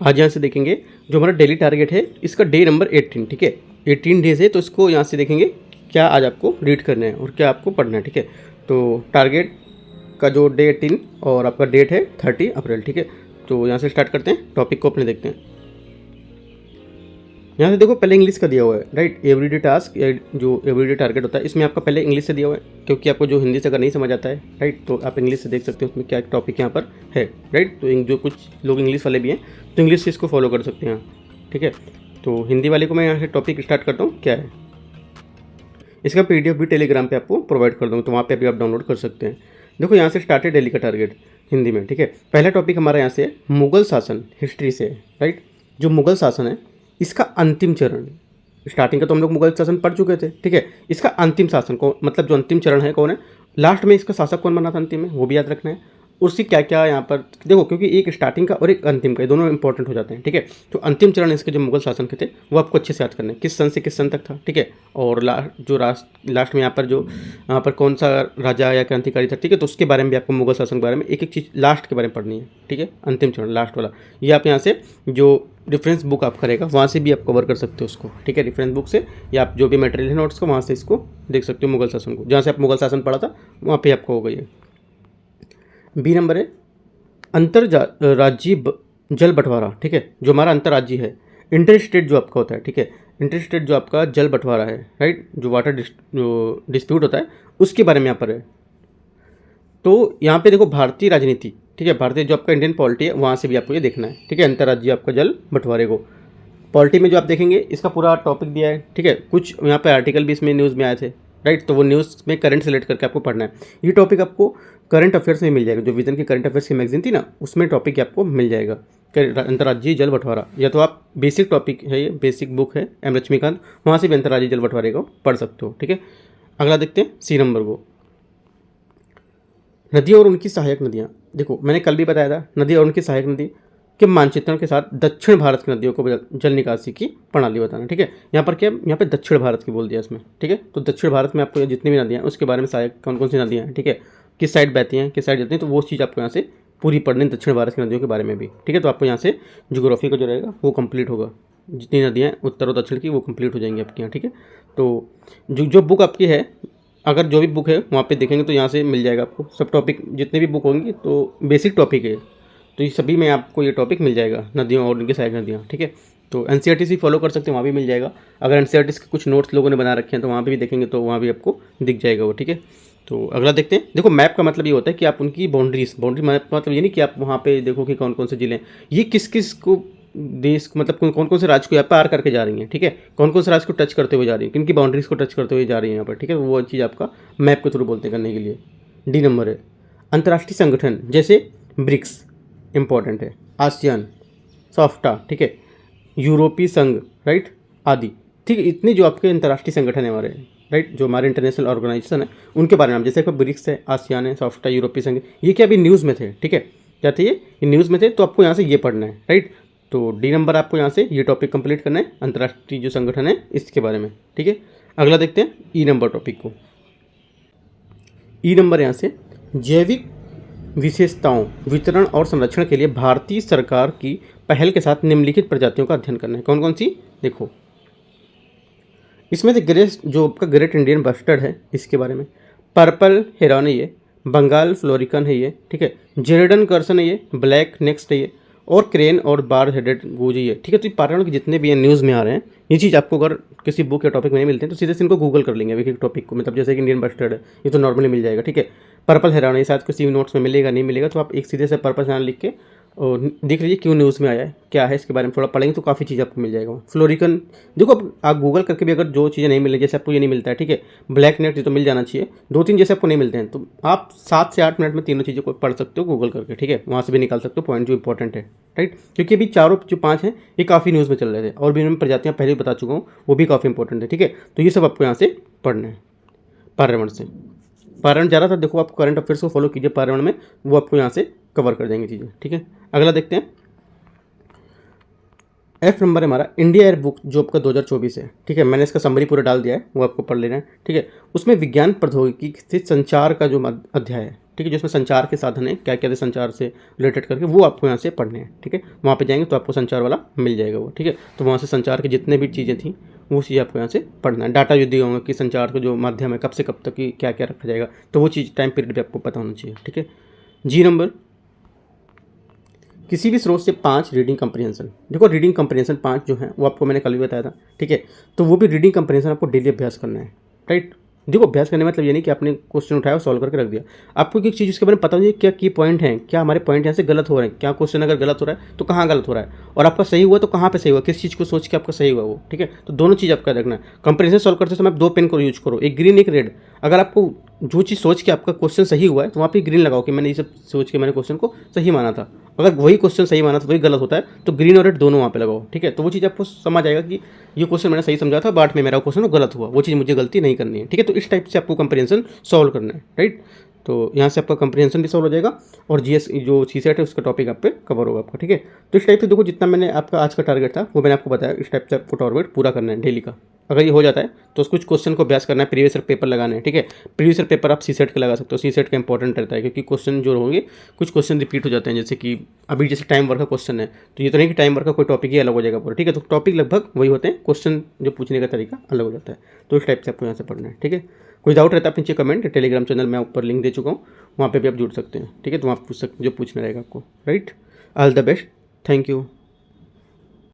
आज यहाँ से देखेंगे जो हमारा डेली टारगेट है, इसका डे नंबर 18, ठीक है। 18 डेज है, तो इसको यहाँ से देखेंगे क्या आज आपको रीड करना है और क्या आपको पढ़ना है, ठीक है। तो टारगेट का जो डे 18 और आपका डेट है 30 अप्रैल, ठीक है। तो यहाँ से स्टार्ट करते हैं, टॉपिक को अपने देखते हैं। यहाँ से देखो पहले इंग्लिश का दिया हुआ है, राइट। एवरीडे टास्क, जो एवरीडे टारगेट होता है, इसमें आपका पहले इंग्लिश से दिया हुआ है, क्योंकि आपको जो हिंदी से अगर नहीं समझ आता है, राइट, तो आप इंग्लिश से देख सकते हो उसमें क्या टॉपिक यहाँ पर है, राइट। तो जो कुछ लोग इंग्लिश वाले भी हैं तो इंग्लिश से इसको फॉलो कर सकते हैं, ठीक है। तो हिंदी वाले को मैं यहाँ से टॉपिक स्टार्ट करता हूँ क्या है। इसका PDF भी टेलीग्राम पे आपको प्रोवाइड कर दूँगा, तो वहाँ पे भी आप डाउनलोड कर सकते हैं। देखो यहाँ से स्टार्ट है डेली का टारगेट हिंदी में, ठीक है। पहला टॉपिक हमारा यहाँ से है मुगल शासन, हिस्ट्री से, राइट। जो मुगल शासन है इसका अंतिम चरण, स्टार्टिंग का तो हम लोग मुगल शासन पढ़ चुके थे, ठीक है। इसका अंतिम शासन को मतलब जो अंतिम चरण है कौन है, लास्ट में इसका शासक कौन बना था अंतिम में, वो भी याद रखना है। उसकी क्या क्या यहाँ पर देखो, क्योंकि एक स्टार्टिंग का और एक अंतिम का, ये दोनों इंपॉर्टेंट हो जाते हैं, ठीक है। तो अंतिम चरण इसके जो मुगल शासन के थे वो आपको अच्छे से याद करने हैं, किस सन से किस सन तक था, ठीक है। और लास्ट में यहाँ पर जो यहाँ पर कौन सा राजा या क्रांतिकारी था, ठीक है। तो उसके बारे में भी आपको मुगल शासन के बारे में एक एक चीज़ लास्ट के बारे में पढ़नी है, ठीक है। अंतिम चरण लास्ट वाला, ये आप यहाँ से जो रेफरेंस बुक आप करेगा वहाँ से भी आप कवर कर सकते हो उसको, ठीक है। रेफरेंस बुक से या आप जो भी मटेरियल है नोट्स को वहाँ से इसको देख सकते हो, मुगल शासन को, जहाँ से आप मुगल शासन पढ़ा था वहाँ पे आपको हो गई है। बी नंबर है राज्य जल बंटवारा, ठीक है। जो हमारा अंतर्राज्यीय है, इंटर स्टेट जो आपका होता है, ठीक है। इंटर स्टेट जो आपका जल बंटवारा है, राइट, जो वाटर डिस्प्यूट होता है उसके बारे में यहाँ पर है। तो यहाँ पे देखो भारतीय राजनीति, ठीक है, भारतीय जो आपका इंडियन पॉलिटी है वहाँ से भी आपको ये देखना है, ठीक है। अंतर्राज्यीय आपका जल बंटवारे को पॉलिटी में जो आप देखेंगे इसका पूरा टॉपिक दिया है, ठीक है। कुछ यहाँ पे आर्टिकल भी इसमें न्यूज़ में आए थे, राइट। तो वो न्यूज़ में करंट से रिलेट करके आपको पढ़ना है। ये टॉपिक आपको करंट अफेयर्स में मिल जाएगा, जो विजन की करंट अफेयर्स की मैगजीन थी ना, उसमें टॉपिक आपको मिल जाएगा, अंतर्राज्यीय जल बंटवारा। या तो आप बेसिक टॉपिक है, ये बेसिक बुक है M लक्ष्मीकांत, वहाँ से भी अंतर्राज्यीय जल बंटवारे को पढ़ सकते हो, ठीक है। अगला देखते हैं C नंबर को, नदियाँ और उनकी सहायक नदियाँ। देखो मैंने कल भी बताया था, नदी और उनकी सहायक नदी के मानचित्रण के साथ दक्षिण भारत की नदियों को जल निकासी की प्रणाली बताना, ठीक है। यहाँ पर क्या, यहाँ पे दक्षिण भारत की बोल दिया इसमें, ठीक है। तो दक्षिण भारत में आपको जितनी भी नदियाँ हैं उसके बारे में सहायक कौन कौन सी नदियाँ हैं, ठीक है, किस साइड बहती हैं, किस साइड जाती हैं, तो वो चीज़ आपको यहाँ से पूरी पढ़नी, दक्षिण भारत की नदियों के बारे में भी, ठीक है। तो आपको यहाँ से जियोग्राफी का जो रहेगा वो कंप्लीट होगा, जितनी नदियाँ उत्तर और दक्षिण की वो कंप्लीट हो जाएंगी आपके यहाँ, ठीक है। तो जो बुक आपकी है, अगर जो भी बुक है वहाँ पे देखेंगे तो यहाँ से मिल जाएगा आपको सब टॉपिक, जितने भी बुक होंगी तो बेसिक टॉपिक है, तो ये सभी में आपको ये टॉपिक मिल जाएगा, नदियों और उनकी सहायक नदियाँ, ठीक है। तो NCERT से फॉलो कर सकते हैं, वहाँ भी मिल जाएगा। अगर NCERT के कुछ नोट्स लोगों ने बना रखे हैं तो वहाँ पे भी देखेंगे तो वहाँ भी आपको दिख जाएगा वो, ठीक है। तो अगला देखते हैं। देखो मैप का मतलब ये होता है कि आप उनकी बाउंड्री मैप मतलब ये नहीं कि आप वहाँ पे देखो कि कौन कौन से जिले हैं, ये किस किस को देश मतलब कौन कौन से राज्य को यहाँ पार करके जा रही हैं, ठीक है, कौन कौन से राज्य को टच करते हुए जा रही है, किनकी बाउंड्रीज को टच करते हुए जा रही है यहाँ पर, ठीक है। वो चीज़ आपका मैप के थ्रू बोलते करने के लिए। D नंबर है अंतर्राष्ट्रीय संगठन, जैसे ब्रिक्स इंपॉर्टेंट है, आसियान, सॉफ्टा, ठीक है, यूरोपीय संघ, राइट, आदि, ठीक है। इतने जो आपके अंतर्राष्ट्रीय संगठन है हमारे, राइट, जो हमारे इंटरनेशनल ऑर्गेनाइजेशन है उनके बारे में, जैसे ब्रिक्स है, आसियान है, सॉफ्टा, यूरोपीय संघ, ये क्या अभी न्यूज़ में थे, ठीक है, क्या थे ये न्यूज़ में थे, तो आपको यहाँ से ये पढ़ना है, राइट। तो D नंबर आपको यहाँ से ये टॉपिक कंप्लीट करना है, अंतर्राष्ट्रीय जो संगठन है इसके बारे में, ठीक है। अगला देखते हैं E नंबर टॉपिक को। E नंबर यहाँ से जैविक विशेषताओं, वितरण और संरक्षण के लिए भारतीय सरकार की पहल के साथ निम्नलिखित प्रजातियों का अध्ययन करना है। कौन कौन सी, देखो इसमें से जो आपका ग्रेट इंडियन बस्टर्ड है इसके बारे में, पर्पल हेरॉन है ये, बंगाल फ्लोरिकन है ये, ठीक है, जेरेडन कर्सन है ये, ब्लैक नेक्स्ट है ये, और क्रेन और बार हेडेड गूज है, ठीक है। तो पर्यावरण के जितने भी न्यूज़ में आ रहे हैं ये चीज़ आपको अगर किसी बुक या टॉपिक में नहीं मिलते हैं तो सीधे से इनको गूगल कर लेंगे एक एक टॉपिक को, मतलब जैसे कि इंडियन बस्टर्ड है ये तो नॉर्मली मिल जाएगा, ठीक है। पर्पल हेरॉन ये शायद किसी नोट्स में मिलेगा नहीं मिलेगा, तो आप एक सीधे से पर्पल हेरॉन लिख के और देख लीजिए क्यों न्यूज़ में आया है, क्या है इसके बारे में थोड़ा पढ़ेंगे तो काफ़ी चीज़ आपको मिल जाएगा। फ्लोरिकन देखो आप गूगल करके भी अगर जो चीज़ें नहीं मिले, जैसे आपको ये नहीं मिलता है, ठीक है, ब्लैक नेट ये तो मिल जाना चाहिए, 2-3 जैसे आपको नहीं मिलते हैं तो आप 7 से 8 मिनट में तीनों चीज़ों को पढ़ सकते हो गूगल करके, ठीक है। वहाँ से भी निकाल सकते हो पॉइंट जो इंपॉर्टेंट है, राइट, क्योंकि अभी चारों जो 5 हैं ये काफ़ी न्यूज़ में चल रहे थे और भी इनमें प्रजातियाँ पहले भी बता चुका हूँ, वो भी काफ़ी इंपॉर्टेंट है, ठीक है। तो ये सब आपको यहाँ से पढ़ना है। पर्यावरण से, पर्यावरण ज़्यादातर देखो आप करंट अफेयर्स को फॉलो कीजिए पर्यावरण में, वो आपको यहाँ से कवर कर देंगे चीज़ें, ठीक है। अगला देखते हैं F नंबर है हमारा इंडिया एयर बुक जो आपका 2024 है, ठीक है। मैंने इसका समरी पूरा डाल दिया है, वो आपको पढ़ लेना है, ठीक है। उसमें विज्ञान प्रौद्योगिकी से संचार का जो अध्याय है ठीक है, जिसमें संचार के साधन है, क्या क्या है संचार से रिलेटेड करके, वो आपको यहाँ से पढ़ने हैं। ठीक है, वहाँ पे जाएंगे तो आपको संचार वाला मिल जाएगा वो। ठीक है, तो वहाँ से संचार के जितने भी चीज़ें थी वो चीज़ आपको यहाँ से पढ़ना है। डाटा जो दिए होंगे कि संचार का जो माध्यम है कब से कब तक की क्या क्या रखा जाएगा, तो वो चीज़ टाइम पीरियड भी आपको पता होना चाहिए। ठीक है, जी नंबर, किसी भी स्रोत से 5 रीडिंग कंप्रीहेंशन। देखो रीडिंग कंप्रीहेंशन 5 जो है वो आपको मैंने कल भी बताया था। ठीक है, तो वो भी रीडिंग कंप्रीहेंशन आपको डेली अभ्यास करना है। राइट, देखो अभ्यास करने मतलब ये नहीं कि आपने क्वेश्चन उठाया और सॉल्व करके रख दिया। आपको एक चीज़ उसके बारे में पता होनी चाहिए, क्या की पॉइंट है, क्या हमारे पॉइंट यहाँ से गलत हो रहे हैं, क्या क्वेश्चन अगर गलत हो रहा है तो कहाँ गलत हो रहा है, और आपका सही हुआ तो कहाँ पे सही हुआ, किस चीज़ को सोच के आपका सही हुआ वो। ठीक है, तो दोनों चीज़ आपका रखना है। कंप्रीहेंशन सॉल्व करते समय आप 2 पेन को यूज करो, एक ग्रीन एक रेड। अगर आपको जो चीज़ सोच के आपका क्वेश्चन सही हुआ है तो वहाँ पे ग्रीन लगाओ कि मैंने ये सब सोच के मैंने क्वेश्चन को सही माना था। अगर वही क्वेश्चन सही माना था वही गलत होता है तो ग्रीन और रेड दोनों वहाँ पे लगाओ। ठीक है, तो वो चीज़ आपको समझ आएगा कि ये क्वेश्चन मैंने सही समझा था, बाद में मेरा क्वेश्चन गलत हुआ, वो चीज़ मुझे गलती नहीं करनी है। ठीक है, तो इस टाइप से आपको कंप्रीहेंशन सॉल्व करना है। राइट, तो यहाँ से आपका कंप्रीहेंशन भी सॉल्व हो जाएगा और जीएस जो सीसेट है उसका टॉपिक आप पे कवर होगा आपका। ठीक है, तो इस टाइप से देखो जितना मैंने आपका आज का टारगेट था वो मैंने आपको बताया, इस टाइप से आपको टारगेट पूरा करना है डेली का। अगर ये हो जाता है तो कुछ क्वेश्चन को अभ्यास करना है, प्रीवियस ईयर पेपर लगाना है। ठीक है, प्रीवियस ईयर पेपर आप सीसेट के लगा सकते हो, सीसेट का इंपॉर्टेंट रहता है क्योंकि क्वेश्चन जो होंगे कुछ क्वेश्चन रिपीट हो जाते हैं, जैसे कि अभी जैसे टाइम वर्क का क्वेश्चन है तो ये तो नहीं कि टाइम वर्क का कोई टॉपिक ही अलग हो जाएगा पूरा। ठीक है, तो टॉपिक लगभग वही होते हैं, क्वेश्चन जो पूछने का तरीका अलग हो जाता है। तो इस टाइप से आपको यहाँ से पढ़ना है। ठीक है, कोई डाउट रहता है आप नीचे कमेंट, टेलीग्राम चैनल में ऊपर लिंक दे चुका हूँ, वहाँ पे भी आप जुड़ सकते हैं। ठीक है, तो वहाँ पूछ सकते जो पूछना रहेगा आपको। Right, all the best, thank you.